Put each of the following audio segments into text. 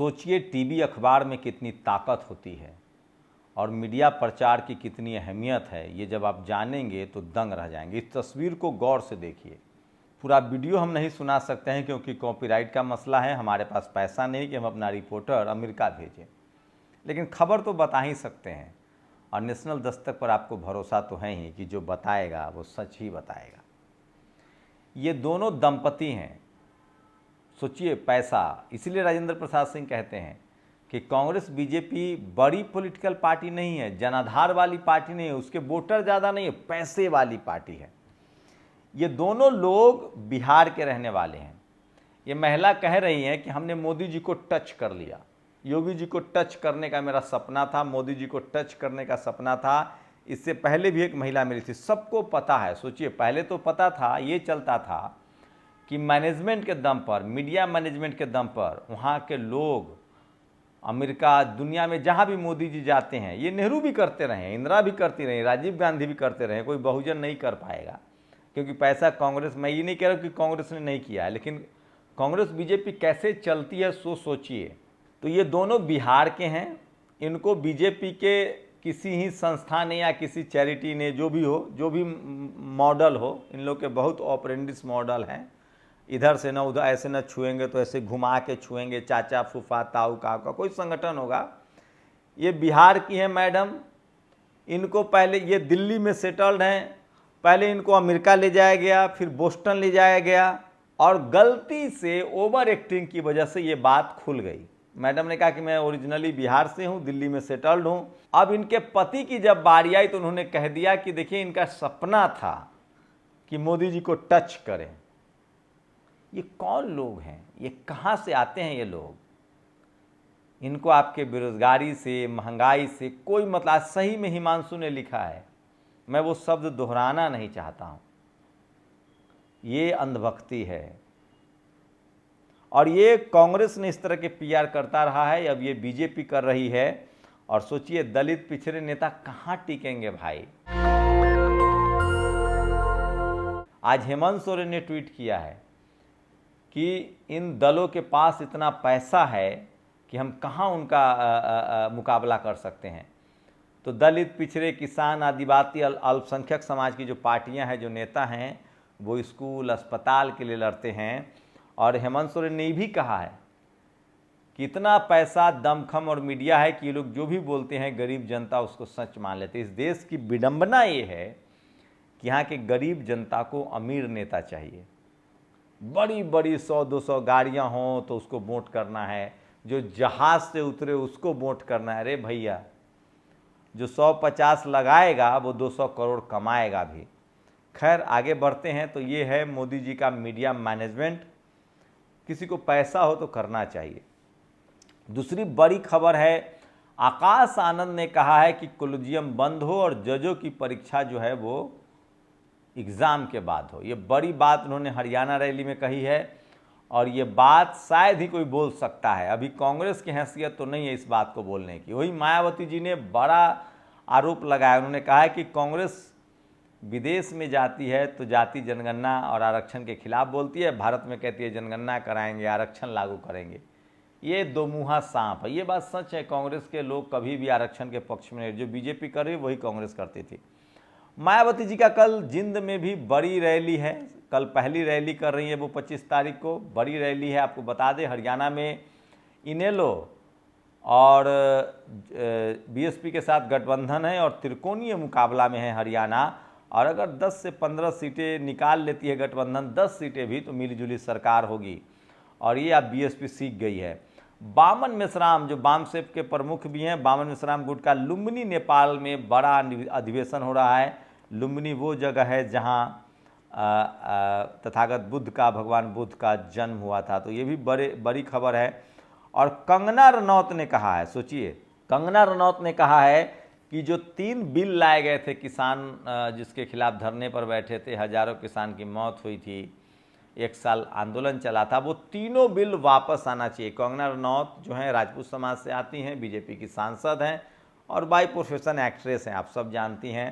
सोचिए टीवी अखबार में कितनी ताकत होती है और मीडिया प्रचार की कितनी अहमियत है, ये जब आप जानेंगे तो दंग रह जाएंगे। इस तस्वीर को गौर से देखिए। पूरा वीडियो हम नहीं सुना सकते हैं क्योंकि कॉपीराइट का मसला है, हमारे पास पैसा नहीं कि हम अपना रिपोर्टर अमेरिका भेजें, लेकिन खबर तो बता ही सकते हैं। और नेशनल दस्तक पर आपको भरोसा तो है ही कि जो बताएगा वो सच ही बताएगा। ये दोनों दंपति हैं, सोचिए पैसा। इसीलिए राजेंद्र प्रसाद सिंह कहते हैं कि कांग्रेस बीजेपी बड़ी पॉलिटिकल पार्टी नहीं है, जनाधार वाली पार्टी नहीं है, उसके वोटर ज़्यादा नहीं है, पैसे वाली पार्टी है। ये दोनों लोग बिहार के रहने वाले हैं। ये महिला कह रही है कि हमने मोदी जी को टच कर लिया, योगी जी को टच करने का मेरा सपना था, मोदी जी को टच करने का सपना था। इससे पहले भी एक महिला मिली थी, सबको पता है। सोचिए पहले तो पता था, ये चलता था कि मैनेजमेंट के दम पर, मीडिया मैनेजमेंट के दम पर वहाँ के लोग अमेरिका, दुनिया में जहाँ भी मोदी जी जाते हैं, ये नेहरू भी करते रहे, इंदिरा भी करती रही, राजीव गांधी भी करते रहे, कोई बहुजन नहीं कर पाएगा क्योंकि पैसा कांग्रेस, मैं ये नहीं कह रहा कि कांग्रेस ने नहीं किया है, लेकिन कांग्रेस बीजेपी कैसे चलती है सो सोचिए। तो ये दोनों बिहार के हैं, इनको बीजेपी के किसी ही संस्था ने या किसी चैरिटी ने, जो भी हो, जो भी मॉडल हो, इन लोग के बहुत ऑपरेंडिस मॉडल हैं। इधर से ना उधर, ऐसे ना छुएंगे तो ऐसे घुमा के छुएंगे, चाचा फूफा ताऊ का कोई संगठन होगा। ये बिहार की है मैडम, इनको पहले, ये दिल्ली में सेटल्ड हैं, पहले इनको अमेरिका ले जाया गया, फिर बोस्टन ले जाया गया और गलती से ओवर एक्टिंग की वजह से ये बात खुल गई। मैडम ने कहा कि मैं ओरिजिनली बिहार से हूँ, दिल्ली में सेटल्ड हूँ। अब इनके पति की जब बारी आई तो उन्होंने कह दिया कि देखिए इनका सपना था कि मोदी जी को टच करें। ये कौन लोग हैं, ये कहाँ से आते हैं ये लोग? इनको आपके बेरोजगारी से, महंगाई से कोई मतलब। सही में हिमांशु ने लिखा है, मैं वो शब्द दोहराना नहीं चाहता हूँ, ये अंधभक्ति है। और ये कांग्रेस ने इस तरह के पीआर करता रहा है, अब ये बीजेपी कर रही है। और सोचिए दलित पिछड़े नेता कहाँ टिकेंगे भाई। आज हेमंत सोरेन ने ट्वीट किया है कि इन दलों के पास इतना पैसा है कि हम कहाँ उनका मुकाबला कर सकते हैं। तो दलित, पिछड़े, किसान, आदिवासी, अल्पसंख्यक समाज की जो पार्टियां हैं, जो नेता हैं, वो स्कूल, अस्पताल के लिए लड़ते हैं। और हेमंत सोरेन ने भी कहा है कि इतना पैसा, दमखम और मीडिया है कि ये लोग जो भी बोलते हैं गरीब जनता उसको सच मान लेते हैं। इस देश की विडंबना ये है कि यहाँ के गरीब जनता को अमीर नेता चाहिए। बड़ी बड़ी 100-200 गाड़ियाँ हों तो उसको वोट करना है, जो जहाज़ से उतरे उसको वोट करना है। अरे भैया, जो 150 लगाएगा वो 200 करोड़ कमाएगा भी। खैर आगे बढ़ते हैं। तो ये है मोदी जी का मीडिया मैनेजमेंट। किसी को पैसा हो तो करना चाहिए। दूसरी बड़ी खबर है, आकाश आनंद ने कहा है कि कॉलेजियम बंद हो और जजों की परीक्षा जो है वो एग्ज़ाम के बाद हो। ये बड़ी बात उन्होंने हरियाणा रैली में कही है और ये बात शायद ही कोई बोल सकता है। अभी कांग्रेस की हैसियत तो नहीं है इस बात को बोलने की। वही मायावती जी ने बड़ा आरोप लगाया, उन्होंने कहा है कि कांग्रेस विदेश में जाती है तो जाति जनगणना और आरक्षण के खिलाफ बोलती है, भारत में कहती है जनगणना कराएंगे, आरक्षण लागू करेंगे। ये दो मुँहा सांप है। ये बात सच है, कांग्रेस के लोग कभी भी आरक्षण के पक्ष में नहीं। जो बीजेपी कर रही है वही कांग्रेस करती थी। मायावती जी का कल जिंद में भी बड़ी रैली है, कल पहली रैली कर रही है वो 25 तारीख को। बड़ी रैली है, आपको बता दें हरियाणा में इनेलो और बीएसपी के साथ गठबंधन है और त्रिकोणीय मुकाबला में है हरियाणा। और अगर 10 से 15 सीटें निकाल लेती है गठबंधन, 10 सीटें भी, तो मिलीजुली सरकार होगी। और ये अब बीएसपी सीख गई है। बामन मेश्राम जो बामसेप के प्रमुख भी हैं, बामन मेश्राम गुट का लुम्बिनी नेपाल में बड़ा अधिवेशन हो रहा है। लुम्बिनी वो जगह है जहाँ तथागत बुद्ध का, भगवान बुद्ध का जन्म हुआ था। तो ये भी बड़ी खबर है। और कंगना रनौत ने कहा है, सोचिए कंगना रनौत ने कहा है कि जो 3 बिल लाए गए थे किसान, जिसके खिलाफ धरने पर बैठे थे, हजारों किसान की मौत हुई थी, 1 साल आंदोलन चला था, वो तीनों बिल वापस आना चाहिए। कंगना रनौत जो हैं राजपूत समाज से आती हैं, बीजेपी की सांसद हैं और बाय प्रोफेशन एक्ट्रेस हैं, आप सब जानती हैं।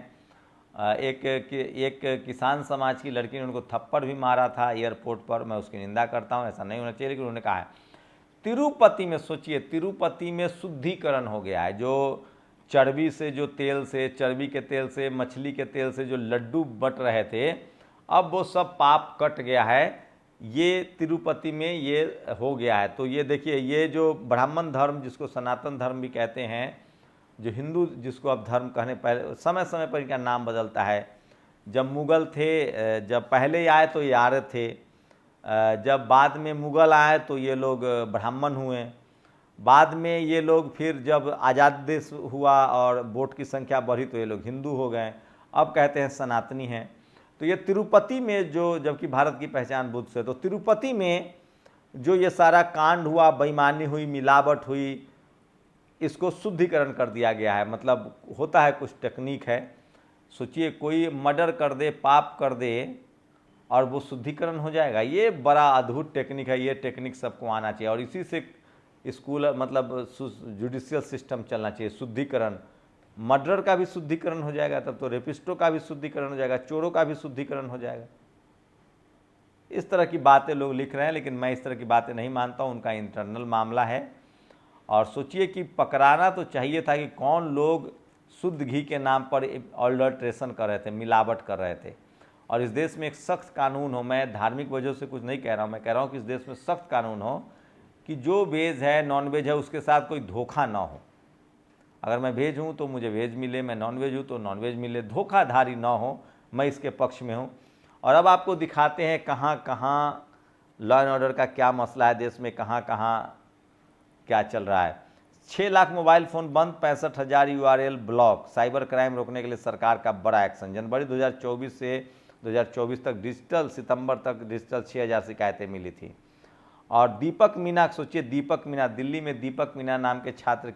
एक किसान समाज की लड़की ने उनको थप्पड़ भी मारा था एयरपोर्ट पर। मैं उसकी निंदा करता हूं, ऐसा नहीं होना चाहिए, लेकिन उन्होंने कहा है तिरुपति में सोचिए, तिरुपति में शुद्धिकरण हो गया है। जो चर्बी से, जो तेल से, चर्बी के तेल से, मछली के तेल से जो लड्डू बट रहे थे, अब वो सब पाप कट गया है। ये तिरुपति में ये हो गया है। तो ये देखिए, ये जो ब्राह्मण धर्म जिसको सनातन धर्म भी कहते हैं, जो हिंदू जिसको अब धर्म कहने, पहले समय समय पर इनका नाम बदलता है। जब मुग़ल थे, जब पहले आए तो ये आर्य थे, जब बाद में मुग़ल आए तो ये लोग ब्राह्मण हुए, बाद में ये लोग फिर जब आज़ाद देश हुआ और वोट की संख्या बढ़ी तो ये लोग हिंदू हो गए, अब कहते हैं सनातनी हैं। तो ये तिरुपति में जो, जबकि भारत की पहचान बुद्ध से, तो तिरुपति में जो ये सारा कांड हुआ, बेईमानी हुई, मिलावट हुई, इसको शुद्धिकरण कर दिया गया है। मतलब होता है, कुछ टेक्निक है। सोचिए, कोई मर्डर कर दे, पाप कर दे और वो शुद्धिकरण हो जाएगा। ये बड़ा अद्भुत टेक्निक है। ये टेक्निक सबको आना चाहिए और इसी से स्कूल, मतलब जुडिशियल सिस्टम चलना चाहिए। शुद्धिकरण, मर्डर का भी शुद्धिकरण हो जाएगा, तब तो रेपिस्टों का भी शुद्धिकरण हो जाएगा, चोरों का भी शुद्धिकरण हो जाएगा। इस तरह की बातें लोग लिख रहे हैं, लेकिन मैं इस तरह की बातें नहीं मानता हूँ। उनका इंटरनल मामला है। और सोचिए कि पकड़ाना तो चाहिए था कि कौन लोग शुद्ध घी के नाम पर अडल्ट्रेशन कर रहे थे, मिलावट कर रहे थे। और इस देश में एक सख्त कानून हो, मैं धार्मिक वजह से कुछ नहीं कह रहा हूँ, मैं कह रहा हूँ कि इस देश में सख्त कानून हो कि जो वेज है, नॉन वेज है, उसके साथ कोई धोखा ना हो। अगर मैं वेज हूँ तो मुझे वेज मिले, मैं नॉन वेज हूँ तो नॉन वेज मिले, धोखाधड़ी ना हो। मैं इसके पक्ष में हूँ। और अब आपको दिखाते हैं कहाँ कहाँ लॉ एंड ऑर्डर का क्या मसला है देश में, कहाँ कहाँ क्या चल रहा है। 6 लाख मोबाइल फ़ोन बंद, 65,000 URL ब्लॉक। साइबर क्राइम रोकने के लिए सरकार का बड़ा एक्शन। जनवरी 2024 से 2024 तक डिजिटल, सितंबर तक डिजिटल 6,000 शिकायतें मिली थी। और दीपक मीना, सोचिए दीपक मीना, दिल्ली में दीपक मीना नाम के छात्र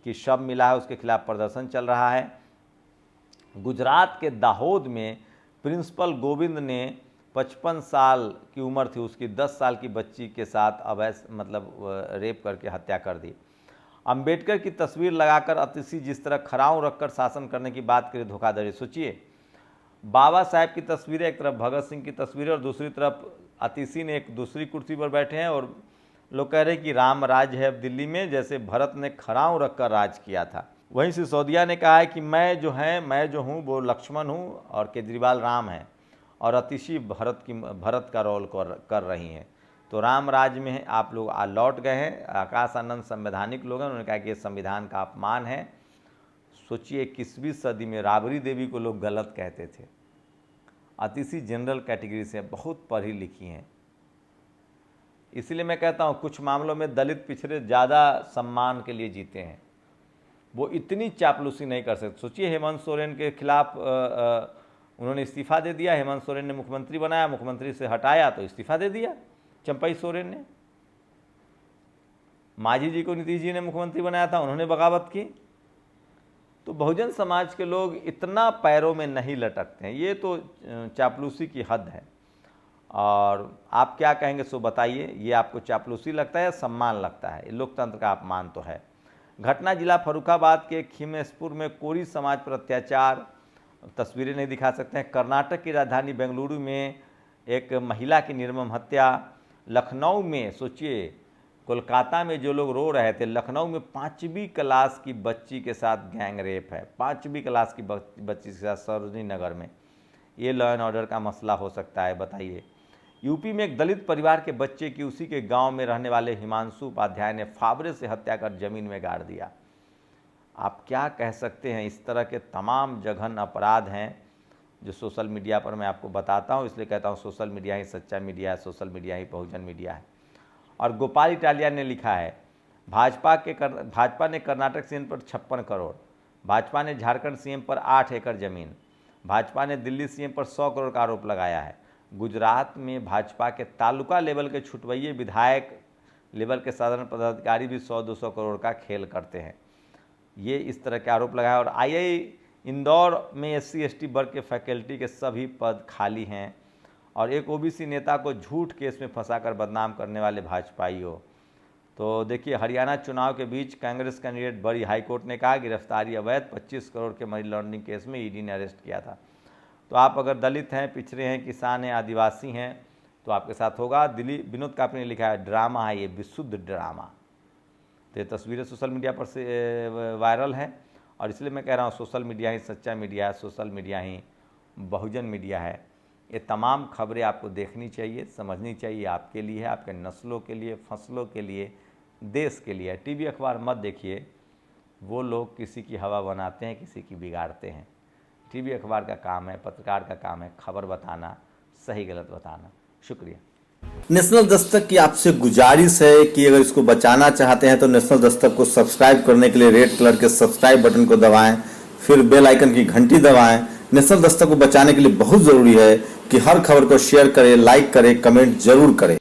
की शव मिला है, उसके खिलाफ प्रदर्शन चल रहा है। गुजरात के दाहोद में प्रिंसिपल गोविंद ने 55 साल की उम्र थी, उसकी 10 साल की बच्ची के साथ अवैध, मतलब रेप करके हत्या कर दी। अंबेडकर की तस्वीर लगाकर अतिशी जिस तरह खड़ाऊं रखकर शासन करने की बात करें, धोखाधड़ी। सोचिए, बाबा साहेब की तस्वीरें, एक तरफ भगत सिंह की तस्वीरें और दूसरी तरफ अतिशी ने एक दूसरी कुर्सी पर बैठे हैं और लोग कह रहे हैं कि राम राज है अब दिल्ली में, जैसे भरत ने खड़ाऊं रखकर राज किया था। वहीं सिसोदिया ने कहा है कि मैं जो हूँ वो लक्ष्मण हूँ और केजरीवाल राम है, और अतिशी भरत का रोल कर रही हैं। तो राम राज में आप लोग लौट गए हैं। आकाश आनंद संवैधानिक लोग हैं, उन्होंने कहा कि ये संविधान का अपमान है। सोचिए, 21वीं सदी में राबड़ी देवी को लोग गलत कहते थे। अतिशी जनरल कैटेगरी से बहुत पढ़ी लिखी हैं। इसलिए मैं कहता हूँ कुछ मामलों में दलित पिछड़े ज़्यादा सम्मान के लिए जीते हैं, वो इतनी चापलूसी नहीं कर सकते। सोचिए, हेमंत सोरेन के खिलाफ उन्होंने इस्तीफा दे दिया। हेमंत सोरेन ने मुख्यमंत्री बनाया, मुख्यमंत्री से हटाया तो इस्तीफा दे दिया चंपई सोरेन ने। मांझी जी को नीतीश जी ने मुख्यमंत्री बनाया था, उन्होंने बगावत की। तो बहुजन समाज के लोग इतना पैरों में नहीं लटकते हैं, ये तो चापलूसी की हद है। और आप क्या कहेंगे सो बताइए, ये आपको चापलूसी लगता है या सम्मान लगता है? लोकतंत्र का अपमान तो है। घटना जिला फर्रुखाबाद के खिमेसपुर में कोरी समाज पर अत्याचार, तस्वीरें नहीं दिखा सकते हैं। कर्नाटक की राजधानी बेंगलुरु में एक महिला की निर्मम हत्या। लखनऊ में, सोचिए, कोलकाता में जो लोग रो रहे थे, लखनऊ में 5वीं क्लास की बच्ची के साथ गैंग रेप है। 5वीं क्लास की बच्ची के साथ सरोजनी नगर में। ये लॉ एंड ऑर्डर का मसला हो सकता है, बताइए। यूपी में एक दलित परिवार के बच्चे की उसी के गांव में रहने वाले हिमांशु उपाध्याय ने फावरे से हत्या कर जमीन में गाड़ दिया। आप क्या कह सकते हैं? इस तरह के तमाम जघन्य अपराध हैं जो सोशल मीडिया पर मैं आपको बताता हूं, इसलिए कहता हूं सोशल मीडिया ही सच्चा मीडिया है, सोशल मीडिया ही बहुजन मीडिया है। और गोपाल इटालिया ने लिखा है, भाजपा ने कर्नाटक सीएम पर 56 करोड़, भाजपा ने झारखंड सीएम पर 8 एकड़ जमीन, भाजपा ने दिल्ली सीएम पर 100 करोड़ का आरोप लगाया है। गुजरात में भाजपा के तालुका लेवल के छुटवैये विधायक लेवल के साधारण पदाधिकारी भी 100-200 करोड़ का खेल करते हैं। ये इस तरह के आरोप लगाए। और आई इंदौर में SC/ST वर्ग के फैकल्टी के सभी पद खाली हैं। और एक OBC नेता को झूठ केस में फंसाकर बदनाम करने वाले भाजपाई हो। तो देखिए, हरियाणा चुनाव के बीच कांग्रेस कैंडिडेट बरी हाईकोर्ट ने कहा गिरफ्तारी अवैध, 25 करोड़ के मनी लॉन्ड्रिंग केस में ED ने अरेस्ट किया था। तो आप अगर दलित हैं, पिछड़े हैं, किसान हैं, आदिवासी हैं, तो आपके साथ होगा। दिलीप विनोद कापड़ी ने लिखा है ड्रामा है ये, विशुद्ध ड्रामा। तो ये तस्वीरें सोशल मीडिया पर से वायरल है और इसलिए मैं कह रहा हूँ सोशल मीडिया ही सच्चा मीडिया है, सोशल मीडिया ही बहुजन मीडिया है। ये तमाम खबरें आपको देखनी चाहिए, समझनी चाहिए, आपके लिए है, आपके नस्लों के लिए, फसलों के लिए, देश के लिए। टीवी अखबार मत देखिए, वो लोग किसी की हवा बनाते हैं, किसी की बिगाड़ते हैं। टीवी अखबार का काम है, पत्रकार का काम है खबर बताना, सही गलत बताना। शुक्रिया। नेशनल दस्तक की आपसे गुजारिश है कि अगर इसको बचाना चाहते हैं तो नेशनल दस्तक को सब्सक्राइब करने के लिए रेड कलर के सब्सक्राइब बटन को दबाएं, फिर बेल आइकन की घंटी दबाएं। नेशनल दस्तक को बचाने के लिए बहुत जरूरी है कि हर खबर को शेयर करें, लाइक करें, कमेंट जरूर करें।